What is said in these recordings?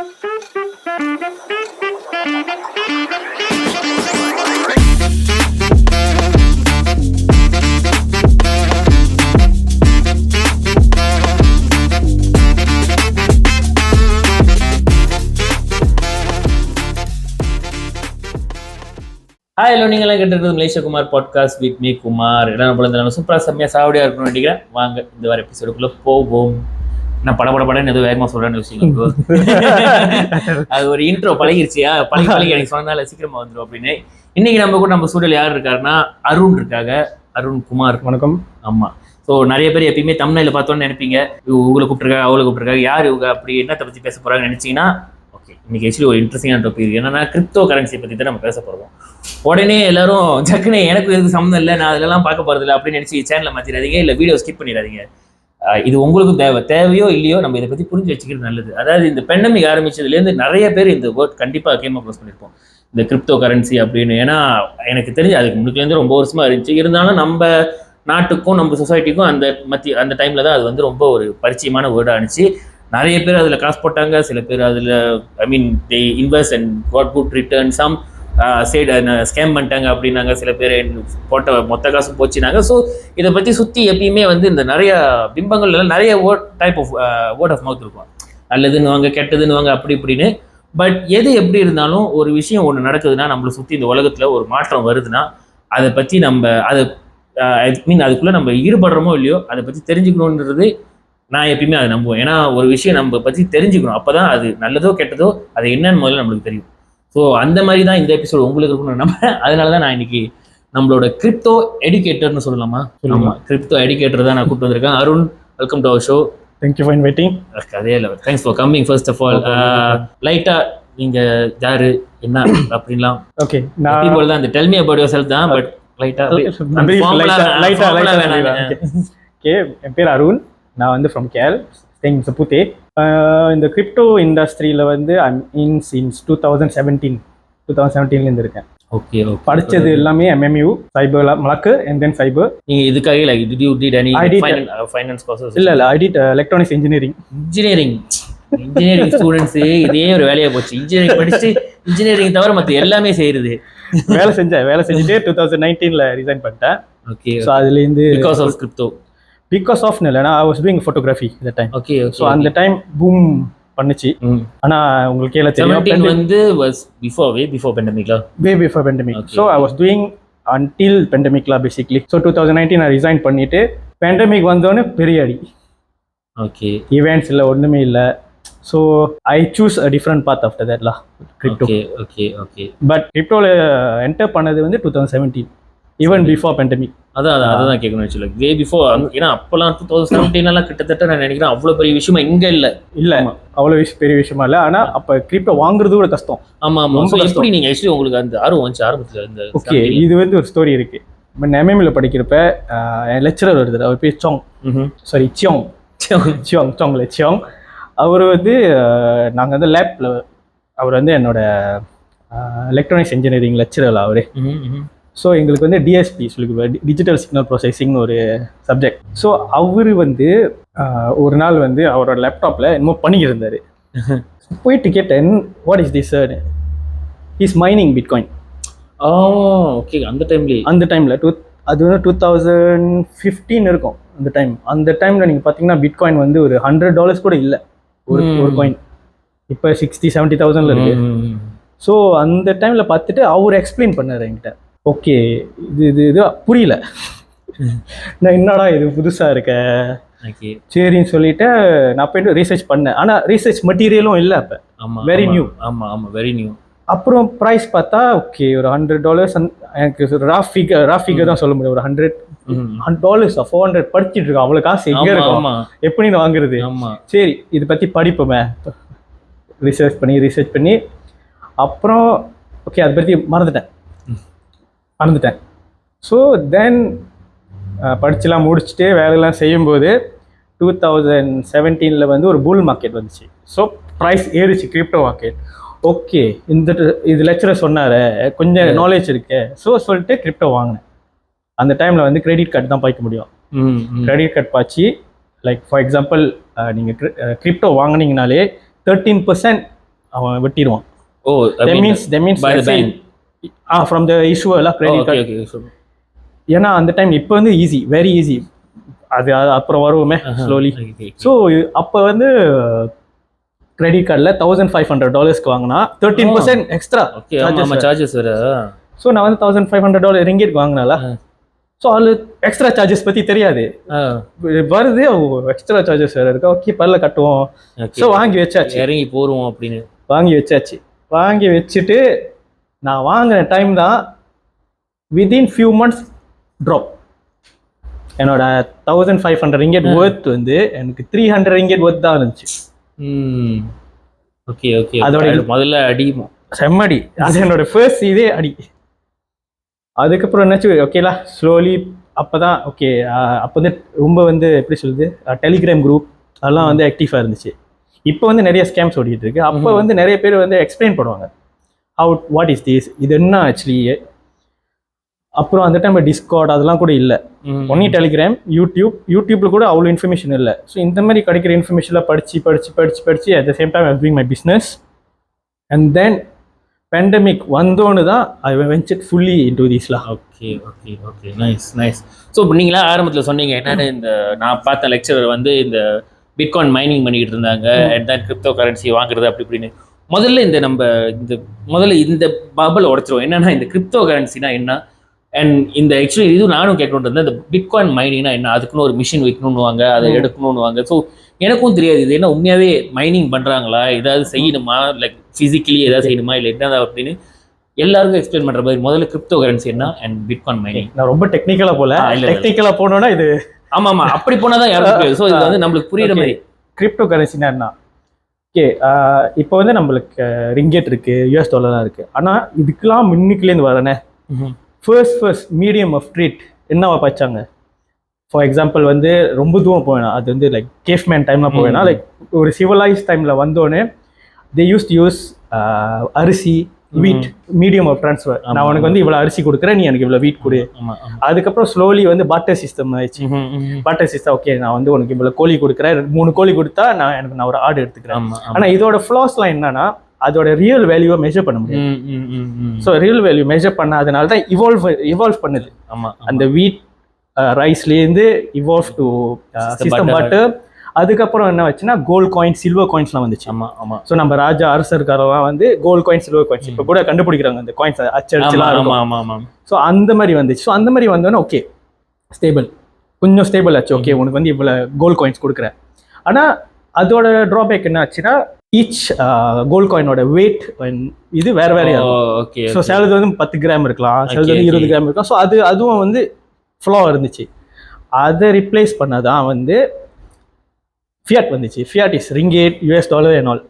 Hi hello, நீங்களாம் கேட்டுருக்கிறது Malaysia Kumar podcast with me Kumar. எல்லாம் போல சூப்பராக செம்மையாக சாவடியாக இருக்கணும்னு நினைக்கிறேன். வாங்க இந்த வார எபிசோடுக்குள்ளே போவோம். நான் படன்னு எதுவும் வேகமாக சொல்கிறேன்னு வச்சுக்கோங்க. அது ஒரு இன்ட்ரோ பழகிருச்சியா, பழகி எனக்கு சொன்னதால சீக்கிரமாக வந்துடும் அப்படின்னு. இன்னைக்கு நம்ம ஸ்டூடியோவில் யார் இருக்காருன்னா அருண் இருக்காங்க. அருண் குமார், வணக்கம். ஆமாம். ஸோ நிறைய பேர் எப்பயுமே தமிழ்ல பார்த்தோன்னு நினைப்பீங்க, இவங்களை கூப்பிட்டுருக்காங்க அவளை கூப்பிட்டுருக்காங்க, யார் இவங்க அப்படி என்னத்தை பற்றி பேச போகிறாங்கன்னு நினச்சிங்கன்னா, ஓகே இன்னைக்கு ஆக்சுவலி ஒரு இன்ட்ரெஸ்டிங்கான டாபிக் என்னன்னா கிரிப்டோ கரன்சி பற்றி தான் நம்ம பேச போகிறோம். உடனே எல்லாரும் ஜக்குனே எனக்கு எதுக்கு சம்மந்தம் இல்லை, நான் அதெல்லாம் பார்க்க போகிறதில்ல அப்படின்னு நினச்சி சேனலை மாற்றிடாதீங்க, இல்லை வீடியோ ஸ்கிப் பண்ணிடாதீங்க. இது உங்களுக்கும் தேவையோ இல்லையோ நம்ம இதை பற்றி புரிஞ்சு வச்சுக்கிறது நல்லது. அதாவது இந்த பெண்டமிக் ஆரம்பிச்சதுலேருந்து நிறைய பேர் இந்த வேர்ட் கண்டிப்பாக கேம் அப்ரோஸ் பண்ணியிருப்போம், இந்த கிரிப்டோ கரன்சி அப்படின்னு. ஏன்னா எனக்கு தெரிஞ்சு அதுக்கு முன்னுக்குலேருந்து ரொம்ப வருஷமாக இருந்துச்சு. இருந்தாலும் நம்ம நாட்டுக்கும் நம்ம சொசைட்டிக்கும் அந்த டைமில் தான் அது வந்து ரொம்ப ஒரு பரிச்சயமான வேர்டாக இருந்துச்சு. நிறைய பேர் அதில் காசு போட்டாங்க, சில பேர் அதில் they invest and got good return, some scam பண்ணிட்டாங்க அப்படின்னாங்க, சில பேர் போட்ட மொத்த காசும் போச்சுனாங்க. ஸோ இதை பற்றி சுற்றி எப்பயுமே வந்து இந்த நிறைய பிம்பங்கள்லாம் நிறைய type of word of mouth இருக்கும். நல்லதுன்னுவாங்க, கெட்டதுன்னுவாங்க, அப்படி இப்படின்னு. பட் எது எப்படி இருந்தாலும் ஒரு விஷயம் ஒன்று நடக்குதுன்னா, நம்மளை சுற்றி இந்த உலகத்தில் ஒரு மாற்றம் வருதுன்னா, அதை பற்றி நம்ம அதுக்குள்ளே நம்ம ஈடுபடுறோமோ இல்லையோ அதை பற்றி தெரிஞ்சுக்கணுன்றது நான் எப்பயுமே அதை நம்புவேன். ஏன்னா ஒரு விஷயம் நம்ம பற்றி தெரிஞ்சுக்கணும், அப்போ தான் அது நல்லதோ கெட்டதோ அது என்னன்னு முதல்ல நம்மளுக்கு தெரியும். ஸோ அந்த மாதிரி தான் இந்த எபிசோடு உங்களுக்கு இருக்கணும்னு நம்புறேன். அதனால தான் நான் இன்னைக்கு நம்மளோட கிரிப்டோ எடிகேட்டர்னு சொல்லலாமா, ஆமாம் கிரிப்டோ எடிகேட்டர் தான் நான் கூப்பிட்டு வந்திருக்கேன். Arun, welcome to our show. Thank you for inviting. அதே இல்லை, thanks for coming. First of all லைட்டாக நீங்கள் யாரு என்ன அப்படின்லாம் ஓகே நான் தான் அந்த tell me about yourself தான், பட் லைட்டாக ஓகே. என் பேர் அருண், நான் வந்து ஃப்ரம் கேல், ஸ்டேயிங் இன் சப்புத்தே. இந்த கிரிப்டோ இண்டஸ்ட்ரியில் வந்து ஐம் இன் சின்ஸ் 2017 இருக்கேன். ஓகே, படித்தது எல்லாமே MMU சைபர் மலக்கு அண்ட் தென் சைபர். நீங்கள் இதுக்காக like did you did any finance courses? இல்லை I did electronics engineering students இதே ஒரு வேலையாக போச்சு. இன்ஜினியரிங் படிச்சுட்டு இன்ஜினியரிங் தவிர மற்ற எல்லாமே செய்யுது. வேலை செஞ்சுட்டு 2019 ரிசைன் பண்ணிட்டேன். ஓகே. ஸோ அதுலேருந்து பிகாஸ் ஆஃப் இல்லைனா ஐ வாஸ் டூயிங் ஃபோட்டோகிராஃபி இந்த டைம். ஓகே. ஸோ அந்த டைம் பூம் பண்ணுச்சு. ஆனால் உங்களுக்கு எல்லாம் தெரியும் வந்து was before pandemicல, way before pandemic. So I was doing until pandemicல basically. So 2019 நான் ரிசைன் பண்ணிட்டு பேண்டமிக் வந்தோடனே பெரிய அடி. ஓகே. ஈவெண்ட்ஸ் இல்லை, ஒன்றுமே இல்லை. So I choose a different path after தட்லா கிரிப்டோ. ஓகே. பட் கிரிப்டோவில் என்டர் பண்ணது வந்து 2017, ஈவன் பிஃபோர் பேண்டமிக். அதான் கேட்கணும் ஆக்சுவலி, வே பிஃபோர். ஏன்னா அப்போலாம் 2017 கிட்டத்தட்ட நான் நினைக்கிறேன் அவ்வளோ பெரிய விஷயமா இங்கே இல்லை அவ்வளோ பெரிய விஷயமா இல்லை. ஆனால் அப்போ கிரிப்டோ வாங்குறது கூட கஷ்டம். ஆமாம். எப்படி நீங்கள் ஆக்சுவலி உங்களுக்கு அந்த ஆர்வம் வந்துச்சு ஆரம்பத்தில் இந்த? ஓகே, இது வந்து ஒரு ஸ்டோரி இருக்கு. MMUல படிக்கிறப்ப என் லெக்சரர் வருது, அவர் பேர் சியோங். அவர் வந்து நாங்கள் வந்து லேப்ல, அவர் வந்து என்னோட எலக்ட்ரானிக்ஸ் இன்ஜினியரிங் லெக்சரர் அவரே. ஸோ எங்களுக்கு வந்து டிஎஸ்பி சொல்லி டிஜிட்டல் சிக்னல் ப்ராசஸிங்னு ஒரு சப்ஜெக்ட். ஸோ அவர் வந்து ஒரு நாள் வந்து அவரோட லேப்டாப்பில் என்னமோ பண்ணிக்கிருந்தார். போயிட்டு கேட்டேன், what is this sir? Is mining bitcoin. Okay. அந்த டைமில் அது வந்து 2015 இருக்கும் அந்த டைமில் நீங்கள் பார்த்தீங்கன்னா பிட்காயின் வந்து ஒரு $100 கூட இல்லை ஒரு காயின். இப்போ 60-70,000 இருக்கு. ஸோ அந்த டைமில் பார்த்துட்டு அவர் எக்ஸ்பிளைன் பண்ணார் என்கிட்ட. ஓகே, இது புரியல, நான் என்னடா இது புதுசாக இருக்க, சரின்னு சொல்லிட்டு நான் போயிட்டு ரீசர்ச் பண்ணேன். ஆனால் ரீசர்ச் மெட்டீரியலும் இல்லை அப்போ, வெரி நியூ. Very new. அப்புறம் ப்ரைஸ் பார்த்தா ஓகே ஒரு $100. எனக்கு ராஃப் ஃபிகர் தான் சொல்ல முடியும், ஒரு $100 $400 படிச்சுட்டு இருக்கோம். அவ்வளோ காசு எங்கே இருக்கும், எப்படி நான் வாங்குறது? சரி இதை பற்றி படிப்போமே, ரிசர்ச் பண்ணி அப்புறம் ஓகே அதை பற்றி மறந்துட்டேன். ஸோ தென் படிச்சுலாம் முடிச்சுட்டு வேலையெல்லாம் செய்யும்போது 2017 வந்து ஒரு புல் மார்க்கெட் வந்துச்சு. ஸோ ப்ரைஸ் ஏறிச்சு கிரிப்டோ மார்க்கெட். ஓகே, இது லெக்சரர் சொன்னார், கொஞ்சம் நாலேஜ் இருக்கு. ஸோ சொல்லிட்டு கிரிப்டோ வாங்கினேன். அந்த டைமில் வந்து கிரெடிட் கார்டு தான் பாய்க்க முடியும். கிரெடிட் கார்டு பாய்ச்சி லைக் ஃபார் எக்ஸாம்பிள் நீங்கள் கிரிப்டோ வாங்கினீங்கனாலே 13% அவன் வெட்டிடுவான். ஓ that means by the let's say, bank. from the issuer எல்லாம் credit card. ஓகே ஏன்னா அந்த டைம் இப்போ வந்து ஈஸி, வெரி ஈஸி. அது அப்புறம் வருவோமே ஸ்லோலி. ஸோ அப்போ வந்து கிரெடிட் கார்டில் $1,500 வாங்கினா 13% எக்ஸ்ட்ரா சார்ஜஸ் வேற. ஸோ நான் வந்து $1,500 ரிங்கெட் வாங்கினால. ஸோ அதில் எக்ஸ்ட்ரா சார்ஜஸ் பற்றி தெரியாது, வருது எக்ஸ்ட்ரா சார்ஜஸ் வேறு இருக்கா, ஓகே பரல கட்டுவோம். ஸோ வாங்கி வச்சாச்சு, இறங்கி போடுவோம் அப்படின்னு வாங்கி வச்சாச்சு. வாங்கி வச்சுட்டு நான் வாங்கின டைம் தான் வித்தின் ஃபியூ மந்த்ஸ் ட்ராப். என்னோட 1,500 ரிங்கெட் ஒர்த் வந்து எனக்கு 300 ரிங்கெட் ஒர்த் தான் இருந்துச்சு. ஓகே அதோட முதல்ல அடி செம்மடி, அது என்னோட ஃபர்ஸ்ட் இதே அடி. அதுக்கப்புறம் என்னாச்சு, ஓகேலா ஸ்லோலி அப்போ தான் ஓகே. அப்போ வந்து ரொம்ப வந்து எப்படி சொல்லுது, டெலிகிராம் குரூப் அதெல்லாம் வந்து ஆக்டிவாக இருந்துச்சு. இப்போ வந்து நிறைய ஸ்கேம்ஸ் ஓடிட்டு இருக்கு. அப்போ வந்து நிறைய பேர் வந்து எக்ஸ்பிளைன் பண்ணுவாங்க வாட் இஸ் திஸ், இது என்ன ஆக்சுவலி. அப்புறம் அந்த டைம் டிஸ்கார்ட் அதெல்லாம் கூட இல்லை, ஒன்லி டெலிகிராம், யூடியூப்ல கூட அவ்வளோ இன்ஃபர்மேஷன் இல்லை. ஸோ இந்த மாதிரி கிடைக்கிற இன்ஃபர்மேஷன்லாம் படித்து at the same time I doing my business. And then pandemic வந்தோன்னு தான் ஐ வென்ச்சர்ட் ஃபுல்லி இன்டு திஸ்லாம். Okay nice. ஸோ இப்போ நீங்களா ஆரம்பத்தில் சொன்னீங்க என்னென்ன, இந்த நான் பார்த்த லெக்சரர் வந்து இந்த பிட்காயின் மைனிங் பண்ணிக்கிட்டு இருந்தாங்க, அண்ட் தென் கிரிப்டோ கரன்சி வாங்குறது அப்படி இப்படின்னு. முதல்ல இந்த பபல் உடைச்சிருவோம். என்னன்னா இந்த கிரிப்டோ கரன்சினா என்ன, அண்ட் இந்த ஆக்சுவலி இது நானும் கேட்கணுன்ட்டு இருந்தேன், இந்த பிட்காயின் மைனிங்னா என்ன, அதுக்குன்னு ஒரு மிஷின் வைக்கணும்னுவாங்க, அதை எடுக்கணும்னுவாங்க. ஸோ எனக்கும் தெரியாது இது என்ன உண்மையாகவே மைனிங் பண்ணுறாங்களா, ஏதாவது செய்யணுமா, லைக் ஃபிசிக்கலி ஏதாவது செய்யணுமா இல்லை என்ன அப்படின்னு எல்லாருக்கும் எக்ஸ்பிளைன் பண்ணுற மாதிரி முதல்ல கிரிப்டோ கரன்சி என்ன அண்ட் பிட்காயின் மைனிங். நான் ரொம்ப டெக்னிக்கலாக போனோன்னா இது ஆமாம் அப்படி போனால் தான் யாரும் புரியாது. ஸோ இது வந்து நம்மளுக்கு புரியுற மாதிரி. கிரிப்டோ கரன்சினா என்ன, ஓகே இப்போ வந்து நம்மளுக்கு ரிங்கெட் இருக்குது, US டாலர்லாம் இருக்குது. ஆனால் இதுக்கெல்லாம் முன்னுக்குலேருந்து வரனே ஃபர்ஸ்ட் மீடியம் ஆஃப் ட்ரீட் என்னவா பார்த்தாங்க. ஃபார் எக்ஸாம்பிள் வந்து ரொம்ப தூரம் போவேனா, அது வந்து லைக் கேஃப்மேன் டைம்லாம் போவேனா, லைக் ஒரு சிவலைஸ் டைமில் வந்தோடனே தே யூஸ் அரிசி வீட் மீடியம் ஆஃப் ட்ரான்ஸ்ஃபர். நான் உனக்கு வந்து இவ்வளோ அரிசி கொடுக்குறேன், நீ எனக்கு இவ்வளோ வீட் கொடு. அதுக்கப்புறம் ஸ்லோலி வந்து பாட்டர் சிஸ்டம் ஆயிடுச்சு. பாட்டர் சிஸ்டம், ஓகே நான் வந்து உனக்கு இவ்வளோ கோழி கொடுக்குறேன், 3 கோழி கொடுத்தா நான் ஒரு ஆடு எடுத்துக்கிறேன். ஆனால் இதோட ஃப்ளாஸ்லாம் என்னன்னா அதோட ரியல் வேல்யூவை மெஷர் பண்ண முடியும். ஸோ ரியல் வேல்யூ மெஷர் பண்ணாதனால தான் இவால்வ் பண்ணுது. அந்த வீட் ரைஸ்லேருந்து இவால்வ் டு சிஸ்டம் பட்டர். அதுக்கப்புறம் என்ன வச்சுன்னா கோல்ட் காயின், சில்வர் காயின்ஸ்லாம் வந்துச்சு. ஸோ நம்ம ராஜா அரசர்காரெல்லாம் வந்து கோல்ட் காயின், சில்வர் காயின்ஸ் இப்போ கூட கண்டுபிடிக்கிறாங்க, அந்த காயின்ஸ் அச்சடிச்சுலாம் இருக்கும். ஸோ அந்த மாதிரி வந்துச்சு. ஸோ அந்த மாதிரி வந்தோன்னே ஓகே கொஞ்சம் ஸ்டேபிள் ஆச்சு. ஓகே உனக்கு வந்து இவ்வளோ கோல்ட் காயின்ஸ் கொடுக்குறேன். ஆனால் அதோட ட்ராபேக் என்ன ஆச்சுன்னா ஈச் கோல்ட் காயினோட வெயிட் இது வேறு இருக்கும். ஸோ சிலது வந்து 10 கிராம் இருக்கலாம், சிலது வந்து 20 கிராம் இருக்கலாம். ஸோ அதுவும் வந்து ஃப்ளோ இருந்துச்சு. அதை ரிப்ளேஸ் பண்ணதான் வந்து ஃபியாட் வந்துச்சு. Fiat is ringgit, US dollar and all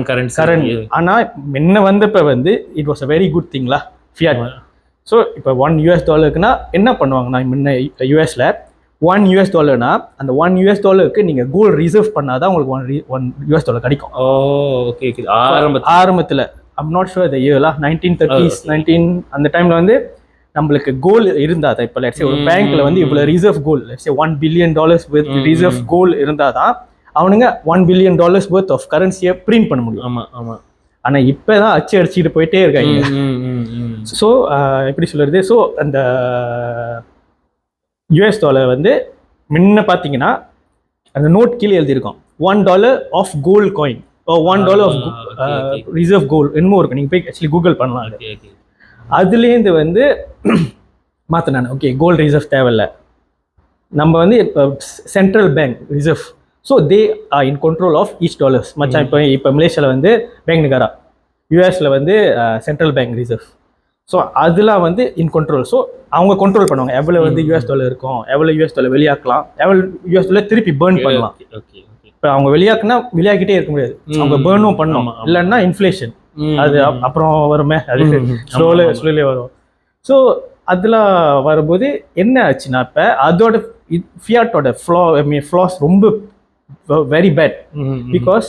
current. ஆனால் முன்ன வந்தப்போ வந்து it was a very good திங்லா ஃபியாட். ஸோ இப்போ $1 டாலருக்குன்னா என்ன பண்ணுவாங்கன்னா முன்ன யூஎஸில் $1 அந்த $1 நீங்கள் கோல்டு ரிசர்வ் பண்ணாதான் உங்களுக்கு $1 கிடைக்கும். ஆரம்பத்தில் ஐம் நாட் ஷுர் த இயர்லாம் 1930s அந்த டைமில் வந்து நம்மளுக்கு கோல் இருந்தால் தான். இப்போ லெட்ஸ் ஒரு பேங்க்ல வந்து இவ்வளோ reserve gold, let's $1 billion reserve gold இருந்தால் தான் அவனுங்க $1 பில்லியன் ஒர்த் ஆஃப் கரன்சியை பிரிண்ட் பண்ண முடியும். ஆனால் இப்போ தான் அடிச்சுட்டு போயிட்டே இருக்காங்க. ஸோ எப்படி சொல்கிறது, ஸோ அந்த US டாலர் வந்து முன்ன பார்த்தீங்கன்னா அந்த நோட் கீழே எழுதியிருக்கோம் $1 of gold coin, $1 of reserve gold என்னமோ இருக்கும். நீங்கள் போய் ஆக்சுவலி கூகுள் பண்ணலாம். அதுலேருந்து வந்து மாற்றினானே ஓகே கோல்டு ரிசர்வ் தேவையில்லை, நம்ம வந்து இப்போ central bank reserve. So they are in control of each dollars. மச்சான் இப்போ மலேசியாவில் வந்து பேங்க் நிகாரா, யூஎஸில் வந்து சென்ட்ரல் பேங்க் ரிசர்வ். ஸோ அதெல்லாம் வந்து இன் கண்ட்ரோல். ஸோ அவங்க கண்ட்ரோல் பண்ணுவாங்க எவ்வளோ வந்து US டாலர் இருக்கும், எவ்வளோ US டாலர் வெளியாக்கலாம், எவ்வளோ US டாலர் திருப்பி பேர்ன் பண்ணலாம். இப்போ அவங்க வெளியாக்கிட்டே இருக்க முடியாது, அவங்க பேர்னும் பண்ணணும். இல்லைன்னா இன்ஃப்ளேஷன் அது அப்புறம் வருமே, அது ஸ்லோலே வரும். ஸோ அதில் வரும்போது என்ன ஆச்சுன்னா இப்போ அதோட ஃபியாட்டோட ஃப்ளாஸ் ரொம்ப very bad. Because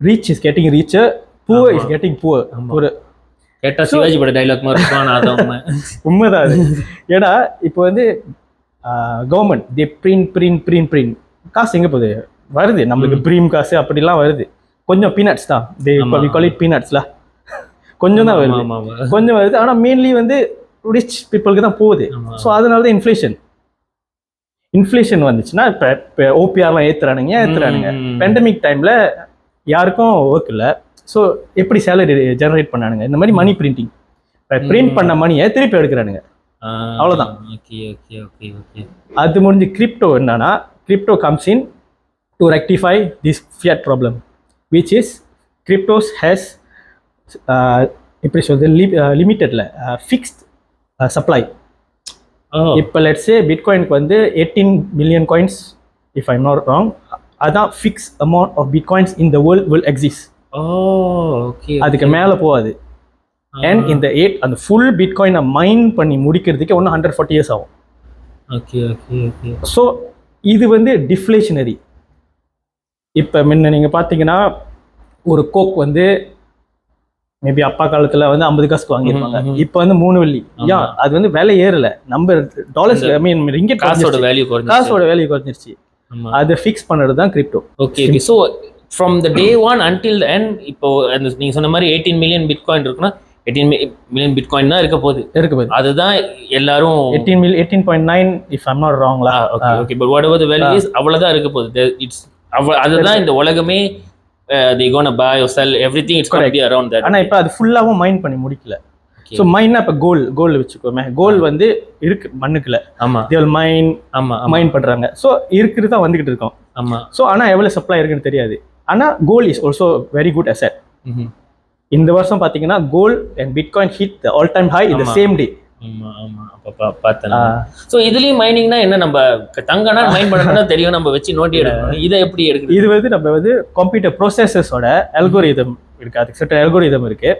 rich is getting richer, poor is getting poor. ஒரு சிவாஜி பட டைலாக் உண்மைதான் அது. ஏன்னா இப்போ வந்து கவர்மெண்ட் தே பிரிண்ட் காசு எங்கே போகுது, வருது நம்மளுக்கு ப்ரீம் காசு அப்படிலாம் வருது. கொஞ்சம் பீனட்ஸ் தான், வி கால் இட் பீனட்ஸ்ல, கொஞ்சம் தான் வருது, ஆமா ஆமா கொஞ்சம் வருது. ஆனால் மெயின்லி வந்து ரிச் பீப்புளுக்கு தான் போகுது. ஸோ அதனால தான் இன்ஃப்ளேஷன் வந்துச்சுன்னா இப்போ ஓபிஆர்லாம் ஏற்றுறானுங்க. பேண்டமிக் டைமில் யாருக்கும் ஒர்க் இல்லை. ஸோ எப்படி சேலரி ஜெனரேட் பண்ணானுங்க, இந்த மாதிரி மணி பிரிண்டிங், பிரிண்ட் பண்ண மணியை திருப்பி எடுக்கிறானுங்க. அவ்வளோதான். அது முடிஞ்சு கிரிப்டோ என்னன்னா, crypto comes in to rectify this fiat problem, which is cryptos has எப்படி சொல்றது, லிமிட்டட்ல ஃபிக்ஸ்ட் சப்ளை. இப்போ லெட்ஸே பிட்காயினுக்கு வந்து 18 million coins, if I'm not wrong, அதான் fix amount of bitcoins in the world will exist. அதுக்கு மேலே போகாது. அண்ட் இந்த அந்த ஃபுல் பிட்காயினை மைன் பண்ணி முடிக்கிறதுக்கு ஒன்று 140 இயர்ஸ் ஆகும். ஸோ இது வந்து டிஃப்ளேஷனரி. இப்போ முன்ன நீங்கள் பார்த்தீங்கன்னா ஒரு கோக் வந்து மேபி அப்பா காலத்தில் வந்து 50 காசுக்கு வாங்கியிருப்பாங்க. இப்போ வந்து 3 வெள்ளி. அது வந்து விலை ஏறல, நம்ம டாலர்ஸ், ஐ மீன் ரிங்கெட் காசோட வேல்யூ குறைஞ்சிருச்சு. அதை ஃபிக்ஸ் பண்ணுறது தான் crypto. Okay. So from the day one until the end, இப்போ நீங்கள் சொன்ன மாதிரி 18 மில்லியன் பிட்காயின் இருக்குன்னா 18 மில்லியன் பிட்காயின் தான் இருக்க போகுது. அதுதான் எல்லாரும் 18.9 இஃப் ஐம் நாட் ராங்லா. Okay but whatever the value is, அவ்வளவுதான் இருக்க போகுது. இட்ஸ் அதுதான் இந்த உலகமே. they gonna buy or sell everything, it's going to be around that. ஆனா இப்போ அது ஃபுல்லாவும் மைன் பண்ணி முடிக்கல. ஸோ மைன்னா இப்போ கோல்டு வச்சுக்கோமே, கோல்டு வந்து இருக்கு மண்ணுக்குள்ள. ஆமா, they will mine. ஆமா, மைன் பண்றாங்க. ஸோ இருக்கிறது தான் வந்துகிட்டு இருக்கோம். ஆமா. ஸோ ஆனா எவ்வளவு சப்ளை இருக்குன்னு தெரியாது. ஆனா gold is also very good asset. இந்த வருஷம் பாத்தீங்கன்னா gold and bitcoin hit the all time high in the same day. ஆமா ஆமா அப்ப பார்த்தேன். சோ இதுலயும் மைனிங்னா என்ன, நம்ம தங்கனா மைன் பண்ணனும்னா தெரியும், நம்ம வெச்சு நோட்டி எடுக்கணும். இத எப்படி எடுக்கிறது? இது வந்து நம்ம வந்து கம்ப்யூட்டர் ப்ரோசஸஸோட அல்கோரிதம் இருக்கு, அதுக்கு சர்டன் அல்கோரிதம் இருக்கு,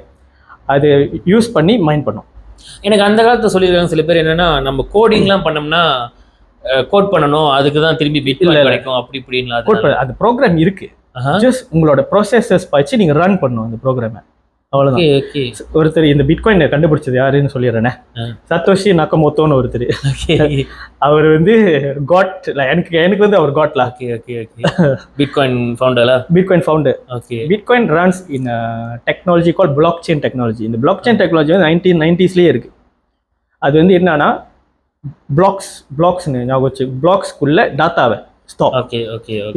அது யூஸ் பண்ணி மைன் பண்ணும். எனக்கு அந்த காலத்துல சொல்லிருக்காங்க சில பேர், என்னன்னா நம்ம கோடிங்லாம் பண்ணோம்னா கோட் பண்ணணும், அதுக்கு தான் திரும்பி பிட்காயின் கிடைக்கும் அப்படி இப்படின்னு. கோட் பண்ண அது ப்ரோக்ராம் இருக்கு, ஜஸ்ட் உங்களோட ப்ரோசஸஸ் வச்சு நீங்க ரன் பண்ணணும் அந்த ப்ரோக்ராமை, அவ்வளவுதான். ஒருத்தர் இந்த பிட்காயின் கண்டுபிடிச்சது யாருன்னு சொல்லிடுறேன், சத்தோஷி நக்கமோட்டோன்னு ஒருத்தர். அவர் வந்து காட், எனக்கு வந்து அவர் காட்லா. பிட்காயின் ஃபவுண்டரா? Bitcoin founder. Bitcoin runs in technology call blockchain technology. இந்த பிளாக் செயின் டெக்னாலஜி வந்து 1990ஸ்லயே இருக்கு. அது வந்து என்னன்னா பிளாக்ஸ்னு ஞாபகம் வச்சு, பிளாக்ஸ்க்குள்ள டாட்டாவை stop.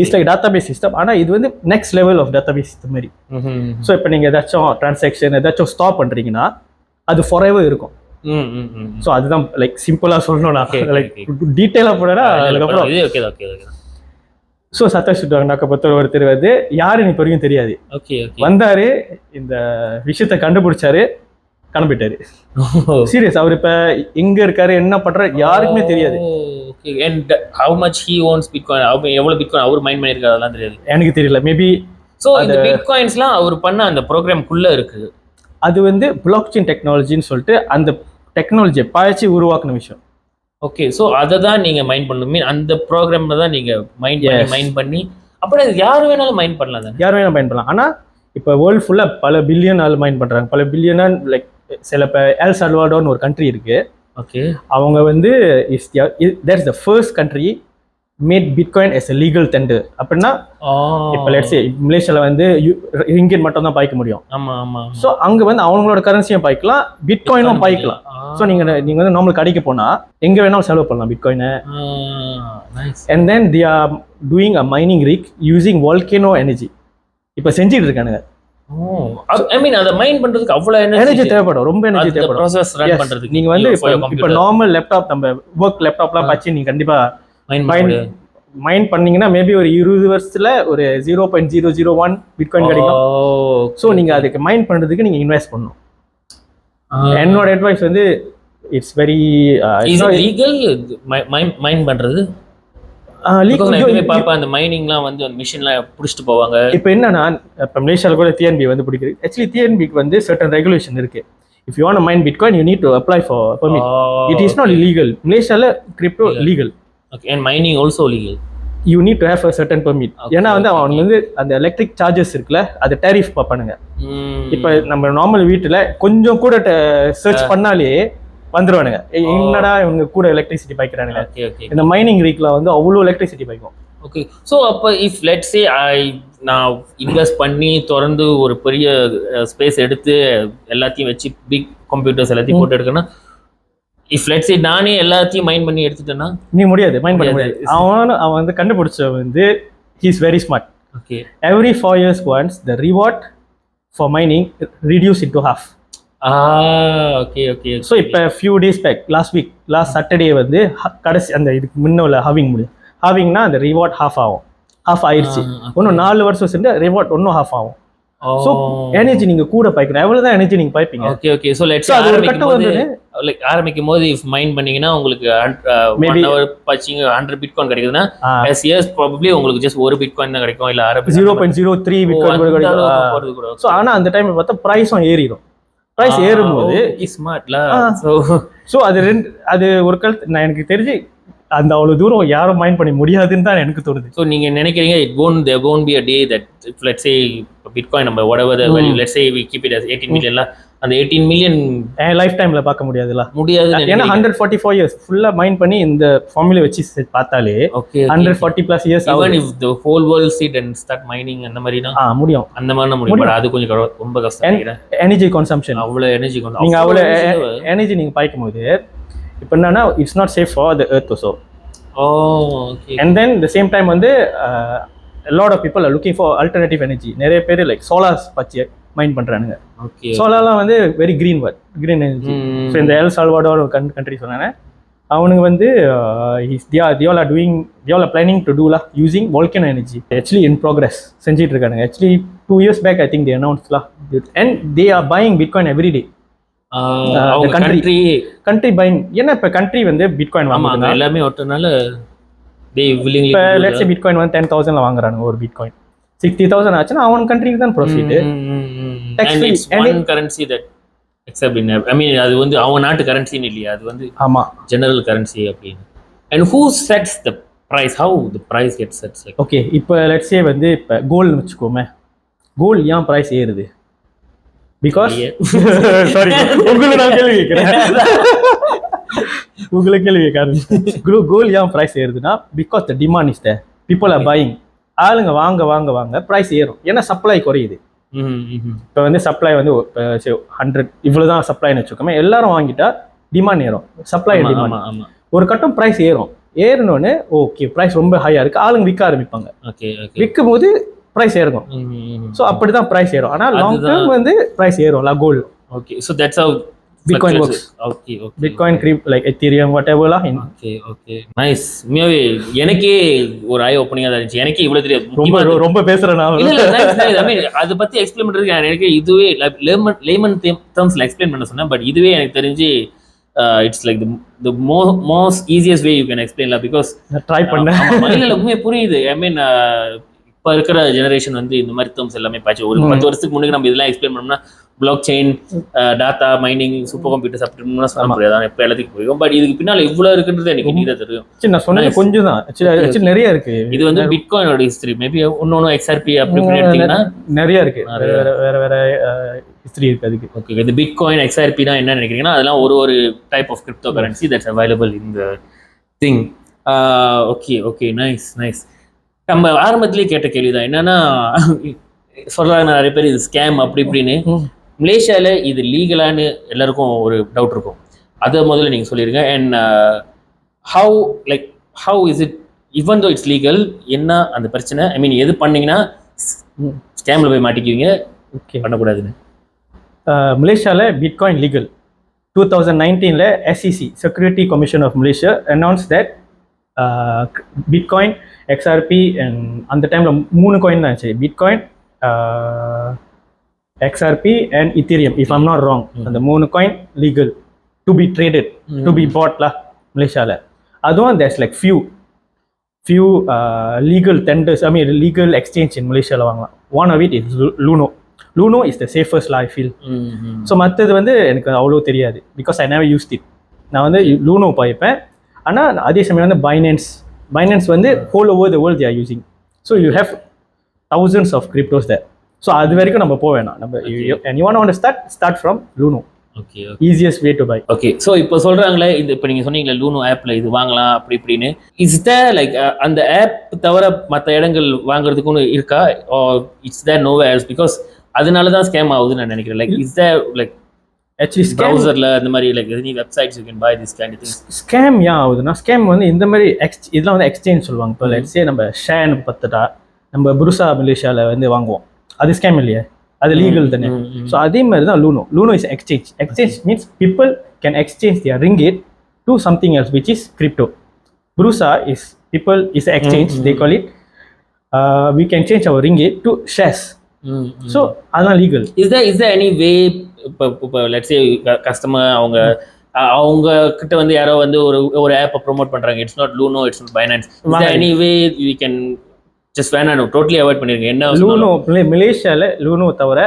It's like database system. ஆனால் இது வந்து next level of database system மாதிரி. ஸோ இப்போ நீங்கள் ஏதாச்சும் டிரான்சாக்ஷன் ஏதாச்சும் ஸ்டாப் பண்ணுறீங்கன்னா அது ஃபாரெவர் இருக்கும். ஸோ அதுதான் லைக் சிம்பிளாக சொல்லணும். நான் லைக் டீட்டெயிலாக போனேன்னா அதுக்கப்புறம். ஸோ சத்தோஷி நக்கமோட்டோ ஒருத்தர் வந்து யாருன்னு இப்போ வரைக்கும் தெரியாது. வந்தாரு, இந்த விஷயத்தை கண்டுபிடிச்சாரு, கிளம்பிட்டாரு. சீரியஸ். அவர் இப்ப எங்க இருக்காரு, என்ன பண்றாரு யாருக்குமே தெரியாது. and how much he owns bitcoin, எவ்வளவு பிட்காயின் அவர் மைன் பண்ணிருக்காரு அதெல்லாம் தெரியாது, எனக்கு தெரியல. மேபி சோ இந்த பிட்காயின்ஸ்லாம் அவர் பண்ண அந்த ப்ரோக்ராம்க்குள்ள இருக்கு. அது வந்து பிளாக் செயின் டெக்னாலஜின்னு சொல்லிட்டு அந்த டெக்னாலஜியை பாய்ச்சி உருவாக்குன விஷயம். ஓகே. ஸோ அதை தான் நீங்க மைன் பண்ணணும், அந்த ப்ரோக்ராம்ல தான் நீங்க மைன் பண்ணி அப்புறம் யார் வேணாலும் மைன் பண்ணலாம். யார் வேணாலும் மைன் பண்ணலாம். ஆனா இப்போ வேர்ல்டு ஃபுல்லா பல பில்லியன் ஆள் மைன் பண்றாங்க. பல பில்லியனா லைக் சில இப்போ எல் சல்வாடோர்னு ஒரு கண்ட்ரி இருக்கு. ஓகே. அவங்க வந்து that's the first country made bitcoin as a legal tender. அப்படின்னா இப்போ லெட்ஸ் சே மலேசியால வந்து ரிங்கிட் மட்டும் தான் பாய்க்க முடியும். ஆமா ஆமா. ஸோ அங்க வந்து அவங்களோட கரன்சியும் பாய்க்கலாம், பிட்காயினும் பாய்க்கலாம். ஸோ நீங்க வந்து நார்மல் கடைக்கு போனா எங்க வேணாலும் செலவு பண்ணலாம் பிட்காயினை. And then they are doing a mining rig using volcano energy. இப்போ செஞ்சுட்டு இருக்கானுங்க. ஐ மீன் அத மைன் பண்றதுக்கு அவ்வளவு எனர்ஜி தேவைப்படும், ரொம்ப எனர்ஜி தேவைப்படும் ப்ராசஸ் ரன் பண்றதுக்கு. நீங்க வந்து இப்போ நார்மல் லேப்டாப், நம்ம வர்க் லேப்டாப்லாம் வச்சு நீங்க கண்டிப்பா மைன் பண்ணீங்கன்னா மேபி ஒரு 20 வருஷத்துல ஒரு 0.001 பிட்காயின் கிடைக்கும். ஸோ நீங்க அதுக்கு மைன் பண்றதுக்கு நீங்க இன்வெஸ்ட் பண்ணணும். என்னோட அட்வைஸ் வந்து இட்ஸ் வெரி லீகல் மைன் பண்றது. அந்த மைனிங்லாம் வந்து அந்த மிஷின்லாம் பிடிச்சிட்டு போவாங்க. இப்போ என்னன்னா இப்போ மலேசியாவில் கூட டிஎன்பி வந்து பிடிக்குது. ஆக்சுவலி டிஎன்பிக்கு வந்து சர்டன் ரெகுலேஷன் இருக்கு. If you want to mine bitcoin you need to apply for permit. It is not illegal. மலேசியாவில் crypto legal. Okay. And mining also legal. You need to have a certain permit. ஏன்னா வந்து அவனுக்கு வந்து அந்த electric charges இருக்குல்ல, அது tariff பார்ப்பானுங்க. இப்போ நம்ம நார்மல் வீட்டில் கொஞ்சம் கூட சர்ச் பண்ணாலே வந்துருவானுங்க, என்னடா இவங்க கூட எலக்ட்ரிசிட்டி பாய்க்கிறானுங்க. இந்த மைனிங் ரீக்ல வந்து அவ்வளோ எலக்ட்ரிசிட்டி பாய்க்கும். ஓகே. ஸோ அப்போ இஃப் லெட்ஸ் சே நான் இன்வெஸ்ட் பண்ணி திறந்து ஒரு பெரிய ஸ்பேஸ் எடுத்து எல்லாத்தையும் வச்சு பிக் கம்ப்யூட்டர்ஸ் எல்லாத்தையும் போட்டு எடுக்கணும்னா, இஃப் லெட்ஸ் சே நானே எல்லாத்தையும் மைண்ட் பண்ணி எடுத்துட்டேன்னா நீ முடியாது, மைண்ட் பண்ண முடியாது. அவன் வந்து கண்டுபிடிச்ச வந்து he is very smart. Okay. Every 4 years once the reward for mining reduce into half. Okay okay. So இப்போ few days back last Saturday வந்து கடைசி அந்த இதுக்கு முன்ன உள்ள ஹாவிங்னா அந்த ரிவார்ட் half ஆயிடுச்சு. இன்னும் 4 வருஷம் சென்று ரிவார்ட் இன்னும் half ஆகும். ஸோ எனர்ஜி நீங்க கூட பாய்க்கணும், எவ்வளவுதான் எனர்ஜி நீங்க பாய்ப்பீங்க. Okay okay. ஸோ லெட்ஸ் ஆரம்பிக்கும் போது இஃப் மைண்ட் பண்ணீங்கன்னா உங்களுக்கு 1 hour பச்சிங்க 100 பிட்காயின் கிடைக்குதுன்னா as years probably உங்களுக்கு just ஒரு பிட்காயின் தான் கிடைக்கும், இல்ல 0.03 பிட்காயின் கிடைக்கும். ஸோ ஆனா அந்த டைம்ல பார்த்தா பிரைஸும் ஏறிடும். பிரைஸ் ஏறும்போது ஸ்மார்ட்ல. ஸோ அது ஒரு கழுத்து நான் எனக்கு தெரிஞ்சு அந்த அவ்வளவு தூரம் யாரும் மைண்ட் பண்ண முடியாதுன்னு தான் எனக்கு தோணுது. ஸோ நீங்க நினைக்கிறீங்க there won't be a day that let's say bitcoin நம்ம whatever the value, let's say we keep it as 18 million அந்த 18 million லைஃப் டைம்ல பார்க்க முடியாது. ஏன்னா 144 இயர்ஸ் ஃபுல்லா மைண்ட் பண்ணி இந்த ஃபார்முலா வச்சு பார்த்தாலே 140+ years even if the whole world sit and start mining அந்த மாதிரினா முடியும், அந்த மாதிரி முடியும். பட் அது கொஞ்சம் ரொம்ப கஷ்டம் நினைக்கிறேன். எனர்ஜி கன்சம்ப்ஷன் அவ்வளவு எனர்ஜி நீங்க அவ்வளவு எனர்ஜி நீங்க பாய்க்கும் போது இப்போ என்னன்னா it's not safe for the earth also. Okay. And then the same time வந்து a lot of people are looking for alternative energy. நிறைய பேர் லைக் சோலார்ஸ் பத்தி மைண்ட் பண்றானுங்க. ஓகே. சோலார்லாம் வந்து வெரி கிரீன் எனர்ஜி. ஸோ இந்த எல் சால்வடார் கண்ட்ரி சொன்னானே அவனுங்க வந்து they all are planning to do using volcano energy. Actually in progress செஞ்சிட்டு இருக்கானுங்க. Actually 2 years back I think they announced and they are buying bitcoin every day. country buying. ஏன்னா இப்ப country வந்து bitcoin வாங்குறாங்க எல்லாமே ஒட்டனால they willingly. இப்ப let's say bitcoin வந்து 10,000 ல வாங்குறாங்க ஒரு bitcoin, 60,000 ஆச்சுன்னா அவன் கண்ட்ரிக்கு தான் profit. and it's one currency that except in I mean அது வந்து அவங்க நாட்டு கரன்சின்னு இல்லையா, அது வந்து ஆமா ஜெனரல் கரன்சி அப்படின்னு. and who sets the price, how the price gets set? like okay இப்போ let's say வந்து இப்போ கோல்ட்னு வெச்சுக்கோமே, கோல்ட் ஏன் பிரைஸ் ஏறுது? பிகாஸ் சாரி உங்களுக்கு நான் கேள்வி கேட்கிறேன், உங்களுக்கு கேள்வி கேட்கறேன். கோல்ட் ஏன் பிரைஸ் ஏறுதுன்னா because the demand is there, people are buying. ஆளுங்க வாங்க பிரைஸ் ஏறும், ஏன்னா சப்ளை குறையுது. இப்போ வந்து சப்ளை வந்து 100 இவ்வளவுதான் சப்ளைன்னு வச்சுக்கோமே, எல்லாரும் வாங்கிட்டா டிமாண்ட் ஏறும், சப்ளை டிமாண்ட் ஒரு கட்டம் பிரைஸ் ஏறணும்னு ஓகே பிரைஸ் ரொம்ப ஹையா இருக்கு, ஆளுங்க விற்க ஆரம்பிப்பாங்க. விற்கும் போது பிரைஸ் ஏறும். ஸோ அப்படிதான் பிரைஸ் ஏறும். ஆனால் லாங் டேர்ம் வந்து பிரைஸ் ஏறும் gold. Okay. So that's how Bitcoin works. Okay. Bitcoin, like Ethereum, whatever lah. Okay. Nice. உண்மையாவே எனக்கே ஒரு ஐ ஓப்பனிங்கா தான் இருந்துச்சு. எனக்கே இவ்வளவு தெரியாது. ரொம்ப பேசுறேன் நான். இல்ல அதை பத்தி எக்ஸ்பிளைன் பண்றதுக்கு எனக்கு இதுவே லேமன் டேர்ம்ஸ்ல எக்ஸ்பிளைன் பண்ண சொன்னேன். பட் இதுவே எனக்கு தெரிஞ்சு it's like the most easiest way you can explain lah, because try பண்ணேன். இல்ல உண்மையா புரியுது. ஐ மீன் இப்போ இருக்கிற ஜெனரேஷன் வந்து இந்த மாதிரி டேர்ம்ஸ் எல்லாமே பாய்ச்சி ஒரு 10 வருஷத்துக்கு முன்னாடி நம்ம இதெல்லாம் எக்ஸ்பிளைன் பண்ணோம்னா block chain, tata mining, super computers அப்படின்னா சொல்ல முடியாது. இப்போ எல்லாத்துக்கும் புரியும். பட் இதுக்கு பின்னால இவ்வளவு இருக்குன்றது எனக்கு இன்னைக்கு தெரியும். நான் சொன்னது கொஞ்சம் தான், ஆக்சுவலி நிறைய இருக்கு. இது வந்து பிட்காயினோட ஹிஸ்டரி. மேபி ஒன்னொன்னு எக்ஸ்ஆர்பி அப்படி எடுத்தீங்கன்னா நிறைய இருக்கு, வேற ஹிஸ்டரி இருக்கு அதுக்கு. ஓகே. இது பிட்காயின் எக்ஸ்ஆர்பி தான் என்ன நினைக்கிறீங்கன்னா அதெல்லாம் ஒரு type of cryptocurrency that's available in the thing. Okay. Nice. நம்ம ஆரம்பத்திலேயே கேட்ட கேள்விதான் என்னன்னா, சொல்றாங்க நிறைய பேர் இது ஸ்கேம் அப்படி இப்படின்னு. மலேசியாவில் இது லீகலான்னு எல்லாருக்கும் ஒரு டவுட் இருக்கும். அதை முதல்ல நீங்கள் சொல்லிடுங்க. And how is it even though it's legal, என்ன அந்த பிரச்சனை? ஐ மீன் எது பண்ணீங்கன்னா ஸ்கேமில் போய் மாட்டிக்குவீங்க, ஓகே பண்ணக்கூடாதுன்னு. மலேசியாவில் bitcoin legal. 2019 SEC security commission of Malaysia announce that bitcoin, XRP and அந்த டைமில் 3 காயின் தான் இருந்துச்சு, bitcoin, XRP and Ethereum, if I'm not wrong. அந்த 3 coin legal to be traded, to be பாட்ல மலேசியாவில். அதுவும் there's like few legal tenders, I mean legal exchange in மலேசியாவில் வாங்கலாம். One of it is Luno is the safest I feel. So மற்றது வந்து எனக்கு அவ்வளோ தெரியாது, because I never used it. நான் வந்து லூனோ பாய்ப்பேன். ஆனால் அதே சமயம் வந்து பைனான்ஸ் வந்து whole over the world they are using. So you have thousands of cryptos there. So அது வரைக்கும் நம்ம போக வேணாம். நம்ம and you want to start from Luno. Okay easiest way to buy. Okay. So இப்போ சொல்றாங்களே இந்த இப்போ நீங்க சொன்னீங்களே லூனோ ஆப்ல இது வாங்கலாம் அப்படி இப்படின்னு, இஸ் த லைக் அந்த ஆப் தவிர மற்ற இடங்கள் வாங்குறதுக்குன்னு இருக்கா? It's the no where's because அதனால தான் ஸ்கேம் ஆகுதுன்னு நான் நினைக்கிறேன். Like is the like actually ப்ரௌசர்ல அந்த மாதிரி like any websites you can buy this kind of things. Scam ஏன் ஆகுதுன்னா, ஸ்கேம் வந்து இந்த மாதிரி இதெல்லாம் வந்து எக்ஸ்சேஞ்ச் சொல்லுவாங்க. இப்போ லெட்ஸ் சே நம்ம ஷேர்னு பார்த்துட்டா நம்ம புருசா மலேசியாவில் வந்து வாங்குவோம், அது ஸ்கேம் இல்லையே, அது லீகல் தானே. ஸோ அதே மாதிரி தான் Luno is exchange. Exchange means people can exchange their ringgit to something else which is crypto. Bursa is people is exchange, they call it we can change our ringgit to shares. So அதான் legal. Is there any way இப்போ let's say customer அவங்க கிட்ட வந்து யாரோ வந்து ஒரு ஆப்பை promote பண்றாங்க, it's not Luno, it's not Binance, is there any way we can just வேணாம் டோட்டலி அவாய்ட் பண்ணிருங்க? என்ன லூனோ மலேசியாவில் லூனோ தவிர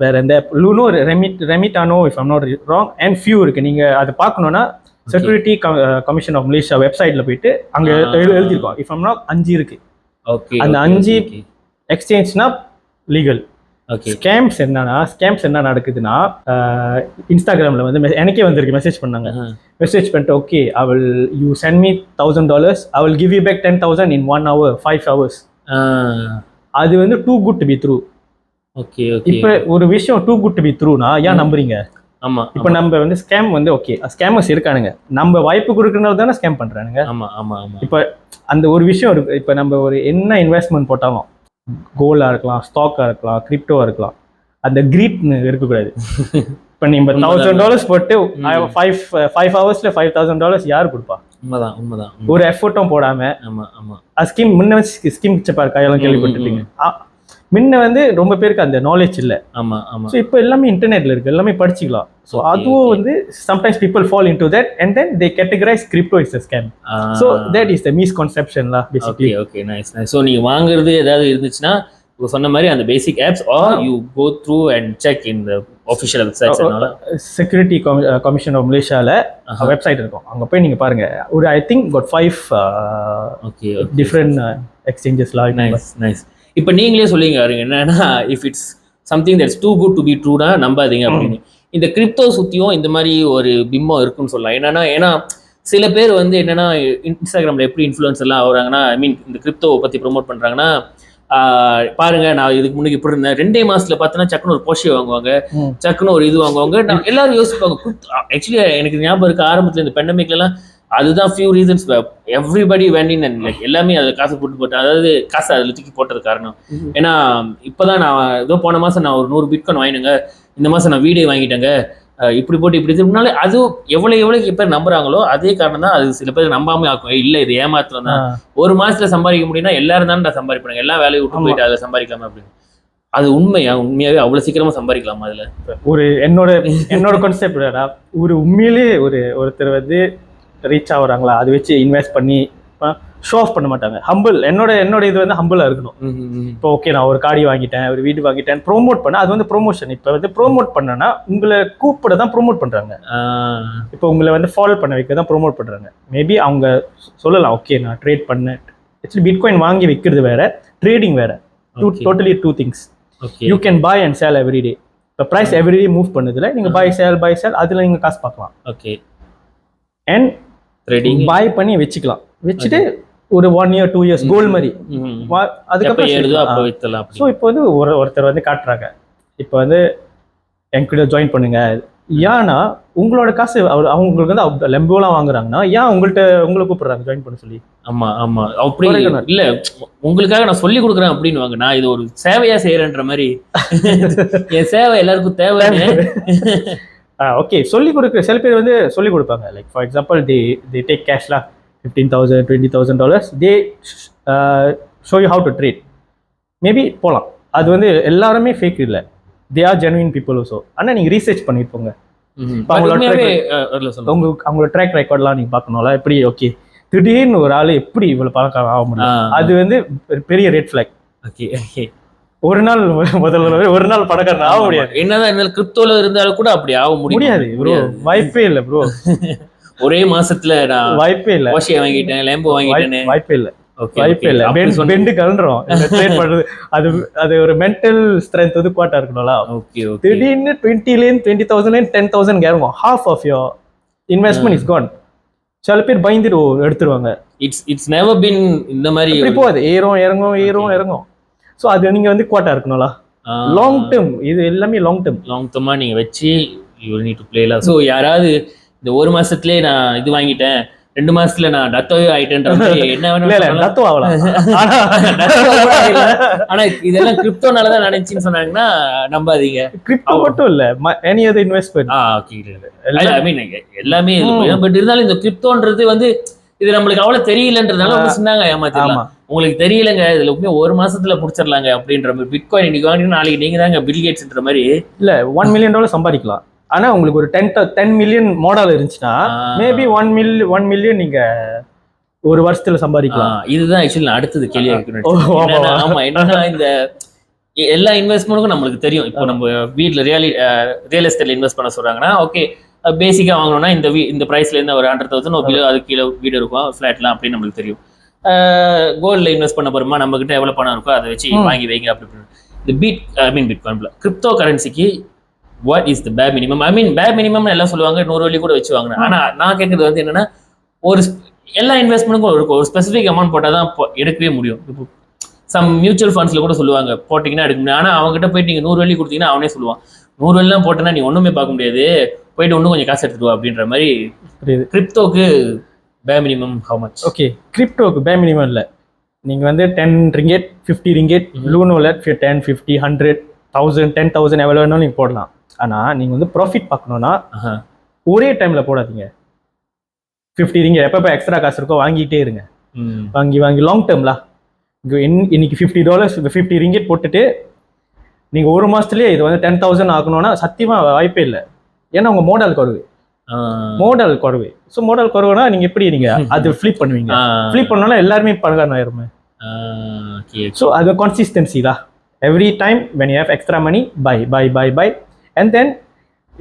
வேற எந்த Luno Remitano if I'm not wrong and few இருக்கு. நீங்க அதை பார்க்கணும்னா செக்யூரிட்டி கமிஷன் ஆஃப் மலேசியா வெப்சைட்ல போயிட்டு அங்க எழுதிருக்கோம். இஃப் ஐம் நாட் 5 இருக்கு. ஓகே. அந்த 5 எக்ஸ்சேஞ்ச்னா லீகல். ஸ்கேம்ஸ் என்ன நடக்குதுன்னா, இன்ஸ்டாகிராம்ல வந்து எனக்கே வந்திருக்கு, மெசேஜ் பண்ணாங்க. மெசேஜ் பண்ணிட்டு okay I will you send me $1,000, I will give you back 10,000 in 1 hour 5 hours. அது வந்து too good to be true. Okay. இப்போ ஒரு விஷயம் டூ குட் டு பி ட்ரூனா ஏன் நம்புறீங்க? ஆமா. இப்போ நம்ம வந்து ஸ்கேம் வந்து ஓகே ஸ்கேமர்ஸ் இருக்கானுங்க, நம்ம வாய்ப்பு கொடுக்கறனால தானே ஸ்கேம் பண்றானுங்க. ஆமா ஆமா ஆமா. இப்போ அந்த ஒரு விஷயம் இருக்கு. இப்போ நம்ம ஒரு என்ன இன்வெஸ்ட்மெண்ட் போட்டாலும், கோல்டா இருக்கலாம், ஸ்டாக்கா இருக்கலாம், கிரிப்டோவா இருக்கலாம், அந்த கிரீட்னு இருக்கக்கூடாது. இப்போ நீங்க $1,000 போட்டு 5 ஹவர்ஸ்ல $5,000 யாரு கொடுப்பா? உண்மைதான். ஒரு எஃபர்ட்டும் போடாம. ஆமா ஆமா. ஸ்கீம் முன்ன ஸ்கீம் செப்பார் கையெல்லாம் கேள்விப்பட்டிருப்பீங்க. முன்ன வந்து ரொம்ப பேருக்கு அந்த நாலேஜ் இல்லை. ஆமா ஆமா. ஸோ இப்போ எல்லாமே இன்டர்நெட்ல இருக்கு, எல்லாமே படிச்சுக்கலாம். ஸோ அதுவும் வந்து sometimes people fall into that and then they categorize crypto is a scam. So that is the மிஸ்கன்செப்ஷன்ல பேசிக்கலி. Okay nice. ஸோ நீங்க வாங்குறது ஏதாவது இருந்துச்சுன்னா இப்போ சொன்ன மாதிரி அந்த basic apps are you go through and check in the official websites. Security commission of மலேசியாவில் வெப்சைட் இருக்கும், அங்கே போய் நீங்கள் பாருங்க. ஒரு ஐ திங்க் got 5 டிஃப்ரெண்ட் எக்ஸ்சேஞ்சஸ்லாம். நைஸ். இப்போ நீங்களே சொல்லிங்க என்னன்னா, if it's something that's too good to be ட்ரூனா நம்பாதீங்க அப்படின்னு. இந்த கிரிப்டோ சுற்றியும் இந்த மாதிரி ஒரு பிம்பம் இருக்குன்னு சொல்லலாம். ஏன்னா சில பேர் வந்து என்னன்னா இன்ஸ்டாகிராமில் எப்படி இன்ஃப்ளூயன்ஸ் எல்லாம் ஆகுறாங்கன்னா, ஐ மீன் இந்த கிரிப்டோவை பற்றி ப்ரொமோட் பண்ணுறாங்கன்னா, பாருங்க நான் இதுக்கு முன்னாடி இப்படி இருந்தேன், 2 மாசத்துல பார்த்தோன்னா சக்குன்னு ஒரு போஷே வாங்குவாங்க, சக்குன்னு ஒரு இது வாங்குவாங்க. எல்லாரும் யோசிப்பாங்க. ஆக்சுவலி எனக்கு ஞாபகம் இருக்கு, ஆரம்பத்தில் இந்த பெண்டமிக்லாம் அதுதான் ஃபியூ ரீசன்ஸ் எவ்ரிபடி வேண்டின் அண்ட் லைக் எல்லாமே அதை காசு போட்டு அதாவது காசு அதில் தூக்கி போட்டது காரணம். ஏன்னா இப்போதான் நான் ஏதோ போன மாதம் நான் ஒரு 100 பிட்காயின் வாங்கினேங்க, இந்த மாதம் நான் வீடியோ வாங்கிட்டேங்க, இப்படி போட்டு இப்படி திரும்பினாலே அது எவ்வளோ பேர் நம்புறாங்களோ அதே காரணம் தான் அது சில பேர் நம்பாமல் ஆக்கும். இல்லை இது ஏமாத்திரம் தான், ஒரு மாதத்துல சம்பாதிக்க முடியும்னா எல்லாரும் தான் நான் சம்பாதிப்பாங்க, எல்லா வேலையை விட்டு போயிட்டு அதில் சம்பாதிக்காம அப்படின்னு. அது உண்மையாவே அவ்வளோ சீக்கிரமா சம்பாதிக்கலாமா? அதில் ஒரு என்னோட கான்செப்ட் ஒரு உண்மையிலே ஒருத்தர் வந்து ரீச் ஆகுறாங்களா அதை வச்சு இன்வெஸ்ட் பண்ணி ஷோ ஆஃப் பண்ண மாட்டாங்க. ஹம்பிள் என்னோட இது வந்து ஹம்பிளாக இருக்கணும். இப்போ ஓகே நான் ஒரு காடி வாங்கிட்டேன், ஒரு வீடு வாங்கிட்டேன், ப்ரோமோட் பண்ண அது வந்து ப்ரொமோஷன். இப்போ வந்து ப்ரோமோட் பண்ணனா உங்களை கூப்பிட தான் ப்ரோமோட் பண்ணுறாங்க. இப்போ உங்களை வந்து ஃபாலோ பண்ண வைக்க தான் ப்ரோமோட் பண்ணுறாங்க. மேபி அவங்க சொல்லலாம் ஓகே நான் ட்ரேட் பண்ணேன். ஆக்சுவலி பிட்காயின் வாங்கி வைக்கிறது வேற, ட்ரேடிங் வேற. Totally 2 things. You can by and sale everyday. இப்போ ப்ரைஸ் எவ்ரிடே மூவ் பண்ணுதுல நீங்கள் பை சேல் அதில் நீங்கள் காசு பார்க்கலாம். ஓகே. அண்ட் பை பண்ணி வச்சுட்டு ஒரு 1 year 2 years கோல்டு மாதிரி அதுக்கப்புறம். ஸோ இப்போ வந்து ஒருத்தர் வந்து காட்டுறாங்க, இப்போ வந்து என்கிட்ட ஜாயின் பண்ணுங்க. ஏன்னா உங்களோட காசு அவங்களுக்கு வந்து லெம்போலாம் வாங்குறாங்கன்னா ஏன் உங்களை கூப்பிடுறாங்க ஜாயின் பண்ண சொல்லி? ஆமா ஆமா. அப்படி இல்ல உங்களுக்காக நான் சொல்லி கொடுக்குறேன் அப்படின்னு வாங்க, நான் இது ஒரு சேவையா செய்யறேன்ற மாதிரி என் சேவை எல்லாருக்கும் தேவை. ஓகே சொல்லி கொடுக்குற சில பேர் வந்து சொல்லி கொடுப்பாங்க. Like for example they take கேஷ்லாம் $15,000 $20,000 they show you how to trade. Maybe போகலாம். அது வந்து எல்லாருமே ஃபேக் இல்லை, they are genuine people also. ஆனால் நீங்கள் ரீசர்ச் பண்ணிட்டு போங்க. அவங்களோட ட்ராக் ரெக்கார்ட்லாம் நீங்கள் பார்க்கணும்ல. எப்படி ஓகே திடீர்னு ஒரு ஆள் எப்படி இவ்வளோ பழக்கம் ஆக முடியும்? அது வந்து பெரிய ரெட் ஃபிளாக். ஓகே ஒரு நாள் ஒரு நாள் பணக்காரன் ஆக முடியாது. என்னதான் கிரிப்டோல இருந்தாலும் கூட அப்படி ஆக முடியாது ப்ரோ, வாய்ப்பே இல்லை ப்ரோ. ஒரே மாசத்துல நான் வாய்ப்பே இல்லை. வாங்கிட்டேன், லேம்போ வாங்கிட்டேன், வாய்ப்பே இல்லை. ஓகே வாய்ப்பே இல்லை. பெண்டு கலண்டுரும் ட்ரேட் பண்றது. அது அது ஒரு மென்டல் ஸ்ட்ரென்த் வந்து குவாட்டா இருக்கணும்ல. Okay okay. திடீர்னு 20,000 10,000 இறங்கும். half of your investment is gone. சில பேர் பயந்துட்டு எடுத்துருவாங்க. இட்ஸ் நெவர் பீன் இந்த மாதிரி இப்படி போகுது, ஏறும் இறங்கும். ஸோ அது நீங்க வந்து குவாட்டா இருக்கணும்ல. லாங் டேர்ம், இது எல்லாமே லாங் டேர்மா நீங்க வச்சு you need to play. So யாராவது இந்த ஒரு மாசத்துலயே நான் இது வாங்கிட்டேன், 2 மாசத்துல நான் டத்தோவே ஆயிட்டேன்ற மாதிரி என்ன வேணும் டத்தோ ஆகலாம். ஆனா இதெல்லாம் கிரிப்டோனாலதான் நினைச்சுன்னு சொன்னாங்கன்னா நம்பாதீங்க. கிரிப்டோ மட்டும் இல்ல, எனி அதர் இன்வெஸ்ட்மெண்ட். ஐ மீன் எல்லாமே. பட் இருந்தாலும் இந்த கிரிப்டோன்றது வந்து இது நம்மளுக்கு அவ்வளவு தெரியலன்றதுனால அவங்க சொன்னாங்க ஏமாத்திடலாம். உங்களுக்கு தெரியலங்க, இதுல ஒரு மாசத்துல புடிச்சிடலாங்க அப்படின்ற மாதிரி. பிட்காயின் இன்னைக்கு வாங்கினா நாளைக்கு நீங்க தாங்க பில்கேட்ஸ்ன்ற மாதிரி. இல்ல $1 million சம்பாதிக்கலாம். ஆனா உங்களுக்கு ஒரு 10 million மாடல் இருந்துச்சுன்னா மேபி 1 million நீங்க ஒரு வருஷத்துல சம்பாதிக்கலாம். இதுதான் ஆக்சுவலி நான் அடுத்தது கேள்வி கேட்கணும். ஆமா, என்னன்னா இந்த எல்லா இன்வெஸ்ட்மெண்ட்டுக்கும் நம்மளுக்கு தெரியும். இப்போ நம்ம வீட்டில் ரியல் எஸ்டேட்ல இன்வெஸ்ட் பண்ண சொல்றாங்கன்னா ஓகே, பேசிக்காக வாங்கணும்னா இந்த ப்ரைஸ்ல இருந்து ஒரு 100,000 அதுக்கு கீழே வீடு இருக்கும், ஃபிளாட்லாம் அப்படின்னு நம்மளுக்கு தெரியும். கோல்டில் இன்வெஸ்ட் பண்ண போறோமா, நம்ம கிட்ட எவ்வளவு பணம் இருக்கோ அதை வச்சு வாங்கி வைங்க அப்படி. இந்த பிட்காயின் கிரிப்டோ கரன்சிக்கு what is the pay minimum? I mean pay minimum எல்லாம் சொல்லுவாங்க 100 வெள்ளி கூட வச்சு வாங்கினேன். ஆனா நான் கேட்கறது வந்து என்னன்னா, ஒரு எல்லா இன்வெஸ்ட்மெண்ட்டுக்கும் ஒரு ஸ்பெசிஃபிக் அமௌண்ட் போட்டால் தான் எடுக்கவே முடியும். இப்போ சம் மியூச்சுவல் ஃபண்ட்ஸ்ல கூட சொல்லுவாங்க போட்டிங்கன்னா எடுக்க முடியும். ஆனால் அவங்ககிட்ட போயிட்டு நீங்கள் 100 வெள்ளி கொடுத்தீங்கன்னா அவனே சொல்லுவான் 100 வெள்ளிலாம் போட்டேன்னா நீ ஒன்றுமே பார்க்க முடியாது, போயிட்டு இன்னும் கொஞ்சம் காசு எடுத்துட்டு வா அப்படின்ற மாதிரி. கிரிப்டோக்கு pay minimum how much? Okay, கிரிப்டோக்கு பே மினிமம் இல்லை. நீங்கள் வந்து 10 ringgit 50 ringgit லூனோவில் 10 50 100 1000 10,000 எவ்வளோ வேணாலும் நீங்கள் போடலாம். ஆனால் நீங்கள் வந்து ப்ராஃபிட் பார்க்கணுன்னா ஒரே டைமில் போடாதீங்க. 50 ringgit எப்போ எக்ஸ்ட்ரா காசு இருக்கோ வாங்கிட்டே இருங்க. வாங்கி லாங் டேர்ம்லாம் இன்னைக்கு $50 50 ringgit போட்டுட்டு நீங்கள் ஒரு மாதத்துலேயே இது வந்து 10,000 ஆகணும்னா சத்தியமாக வாய்ப்பே இல்லை. ஏன்னா உங்கள் மாடல் குறைவு. ஸோ மாடல் குறைவுனா நீங்கள் எப்படி நீங்கள் அது ஃப்ளிப் பண்ணுவீங்க? ஃப்ளிப் பண்ணோன்னா எல்லாருமே பணக்காரன் ஆயிருமே. ஸோ அது கன்சிஸ்டன்சி தான். Every time when you have extra money buy and then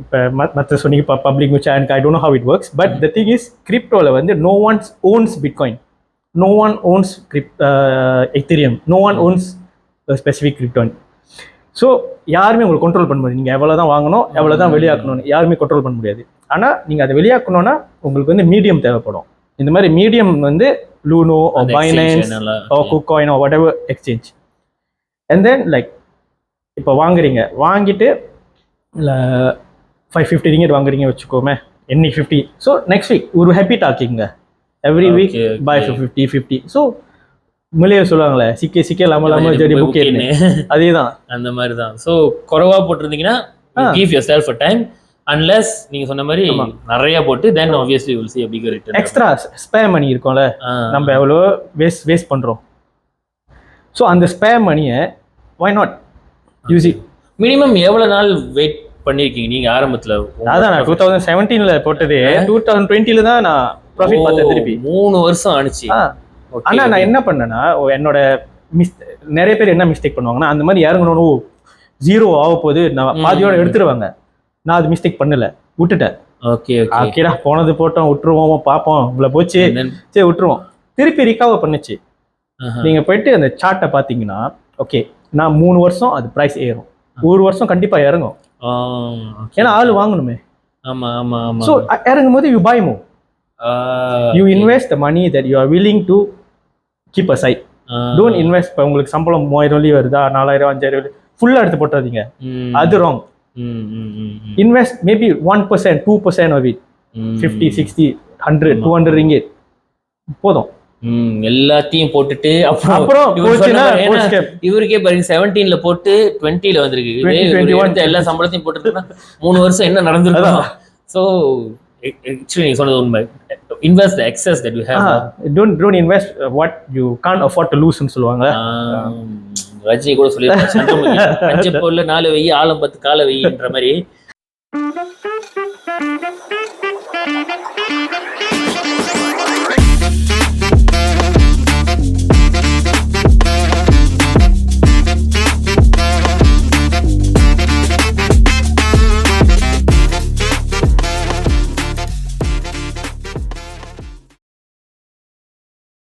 இப்போ மற்ற சொன்னீங்க இப்போ public mutual and I don't know how it works. But the thing is கிரிப்டோவில் வந்து no one owns bitcoin, no one owns Ethereum, no one owns a specific cryptocurrency. So யாருமே உங்களுக்கு control பண்ண முடியாது. நீங்கள் எவ்வளோ தான் வாங்கணும், எவ்வளோ தான் வெளியாக்கணும்னு யாருமே கண்ட்ரோல் பண்ண முடியாது. ஆனால் நீங்கள் அதை வெளியாக்கணும்னா உங்களுக்கு வந்து மீடியம் தேவைப்படும். இந்த மாதிரி மீடியம் வந்து Luno Binance KuCoin whatever exchange. And then like இப்போ வாங்கிட்டு இல்லை 550 ringgit வாங்குறீங்க வச்சுக்கோமே, இன்னைக்கு 50. ஸோ நெக்ஸ்ட் வீக் ஒரு ஹேபிட் ஆக்கிங்க. Every week buy 50. ஸோ மலையே சொல்லுவாங்களே சிக்கே லாம ஜடி புக்கேன்னு, அதே தான் அந்த மாதிரி தான். ஸோ குறைவா போட்டிருந்தீங்கன்னா give yourself a time, unless நீங்க சொன்ன மாதிரி நிறைய போட்டு then obviously you will see a bigger return. Extra spare money இருக்கும்ல, நம்ம எவ்வளோ வேஸ்ட் பண்றோம். ஸோ அந்த ஸ்பேர் மணியை why not use it? Minimum எவ்வளவு நாள் வெயிட் பண்ணிருக்கீங்க நீங்க ஆரம்பத்துல? அதான் நான் 2017 போட்டது, 2020 தான் நான் ப்ராஃபிட் பார்த்தேன் திருப்பி. 3 வருஷம் ஆனிச்சு. ஆனா நான் என்ன பண்ணேன்னா, என்னோட நிறைய பேர் என்ன மிஸ்டேக் பண்ணுவாங்கன்னா, அந்த மாதிரி இறங்கணும் 0 ஆக போகுது நான் பாதியோட எடுத்துருவாங்க. நான் அது மிஸ்டேக் பண்ணல, விட்டுட்டேன். ஓகேடா போனது போட்டோம், விட்டுருவோம், பார்ப்போம், இவ்வளோ போச்சு, சரி விட்டுருவோம். திருப்பி ரிகவர் பண்ணுச்சு. நீங்க போயிட்டு அந்த சார்ட்டை பார்த்தீங்கன்னா ஓகே, நான் 3 வருஷம் அது ப்ரைஸ் ஏறும், 1 வருஷம் கண்டிப்பா இறங்கும். ஏன்னா ஆள் வாங்கணுமே. ஆமா ஆமா ஆமா. ஸோ இறங்கும் போது you buy more. You invest the money that you are willing to keep aside. Don't invest. இப்போ உங்களுக்கு சம்பளம் 3000 வருதா, 4000 5000 ஃபுல்லா எடுத்து போட்டாதீங்க, அது wrong. Invest maybe 1% 2% of it, 50 60 100 200 ringgit போதும். எல்லாத்தையும் போட்டுட்டு அப்புறம் இவருக்கே பாருங்க 17ல போட்டு 20ல வந்திருக்கு. எல்லா சம்பளத்தையும் போட்டுருக்குன்னா 3 வருஷம் என்ன நடந்திருக்கும். ஸோ actually நீங்க சொன்னது உண்மை. Invest the excess that you have. Don't invest what you can't afford to lose ன்னு சொல்லுவாங்க. ரஜினி கூட சொல்லியிருக்காங்க, 5 பொருள் 4 வெயி ஆழம் 10 கால வெயின்ற மாதிரி.